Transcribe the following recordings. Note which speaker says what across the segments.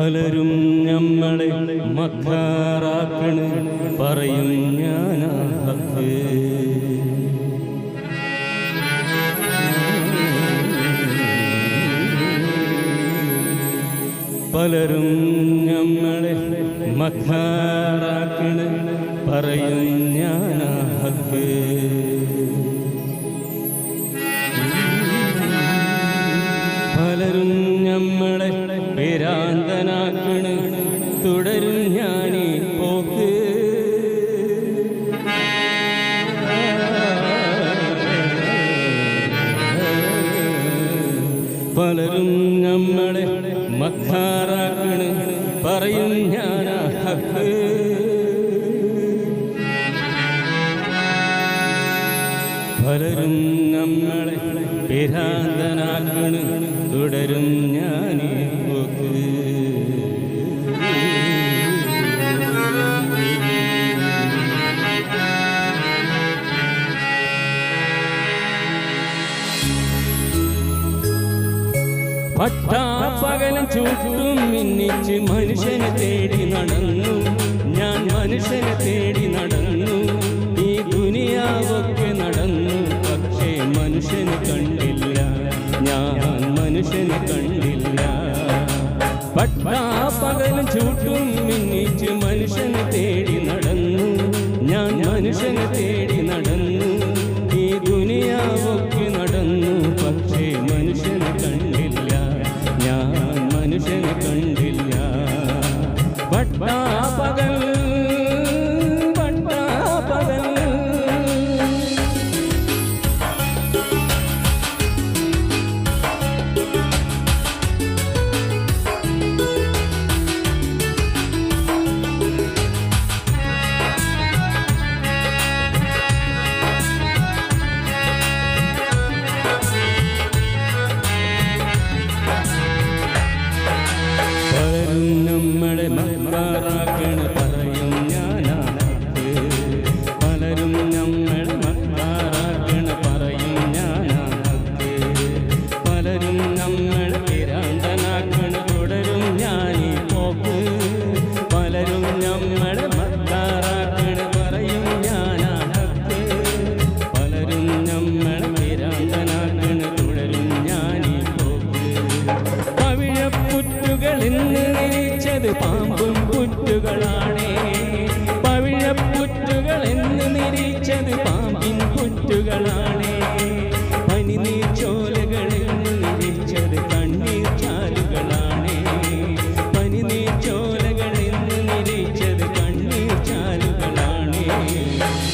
Speaker 1: പലരും നമ്മളെ മക്കാറാക്കണ് പറയും ഞാനാ ഹക്ക്. പലരും നമ്മളെ മക്കാറാക്കണ് പറയും ഞാനാ ഹക്ക്. പലരും നമ്മളെ പേരാന്തനാക്കണ് തുടരും ഞാനീ പോക്ക്. പലരും നമ്മളെ മക്കാറാക്കണ് പറയും ഞാനാ ഹക്ക്. പലരും നമ്മളെ പേരാന്തനാക്കണ് തുടരും ഞാനീ പോക്ക്. പട്ടാപ്പകലും ചുറ്റും മിന്നിച്ച് മനുഷ്യനെ തേടി നടന്നു ഞാൻ, മനുഷ്യനെ തേടി നടന്നു. ഈ ദുനിയാവൊക്കെ നടന്നു, പക്ഷേ മനുഷ്യനെ കണ്ടില്ല, ഞാൻ മനുഷ്യനെ കണ്ടില്ല. പട്ടാപ്പകലും ചുറ്റും മിന്നിച്ച് മനുഷ്യനെ തേടി നടന്നു ഞാൻ, മനുഷ്യനെ തേടി നടന്നു. ഈ ദുനിയാവൊക്കെ നടന്നു, പക്ഷേ മനുഷ്യനെ കണ്ടില്ല, ഞാൻ മനുഷ്യനെ കണ്ടില്ല. പട്ടാപ്പകൽ പട്ടാപ്പകൽ നമ്മളെ മക്കാറാക്കണ് പറയും ഞാനാ ഹക്ക്. പലരും നമ്മളെ മക്കാറാക്കണ് പറയും ഞാനാ ഹക്ക്. പലരും നമ്മളെ പേരാന്തനാക്കണ് തുടരും ഞാനീ പോക്ക്. പലരും നമ്മളെ മക്കാറാക്കണ് പറയും ഞാനാ ഹക്ക്. പലരും നമ്മളെ പേരാന്തനാക്കണ് തുടരും ഞാനീ പോക്ക്. പവിഴപ്പുറ്റുകളിന്ന് നിരീച്ചത് പാമ്പും പുറ്റുകളാണേ, പവിഴപ്പുറ്റുകൾ എന്ന് നിരീച്ചത് പാമ്പിൻ പുറ്റുകളാണേ. പനിനീർ ചോലകൾ എന്ന് നിരീച്ചത് കണ്ണീർ ചാലുകളാണേ, പനിനീർ ചോലകൾ എന്ന് നിരീച്ചത് കണ്ണീർ ചാലുകളാണേ.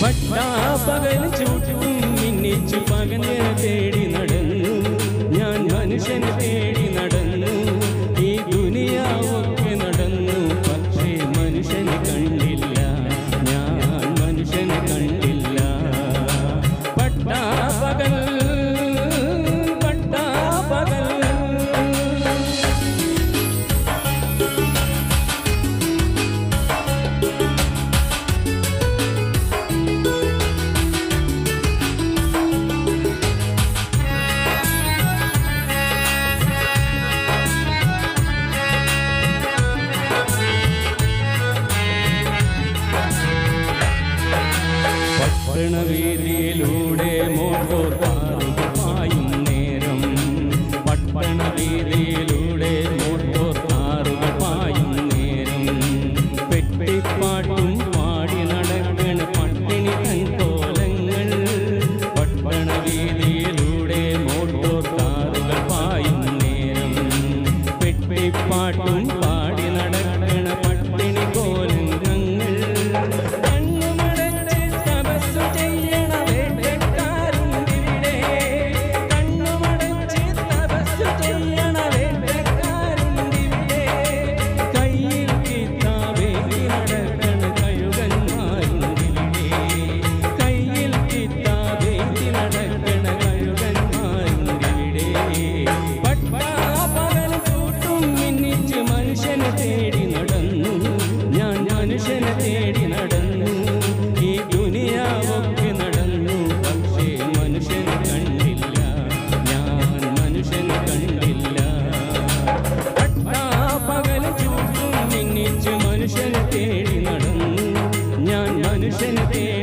Speaker 1: പട്ടാപ്പകൽ ചുറ്റും മിന്നിച്ചു പകനെ തേടി നടന്നു ഞാൻ, മനുഷ്യനെ തേടി നടന്നു. ഈ ദുനിയാവൊക്കെ നടന്നു, പക്ഷേ മനുഷ്യനെ കണ്ടില്ല, ഞാൻ മനുഷ്യനെ കണ്ടില്ല. പട്ടാപ്പകൽ പട്ടാപ്പകൽ പട്ടണവീതിയിലൂടെ മോട്ടോർ മനുഷ്യനെ തേടി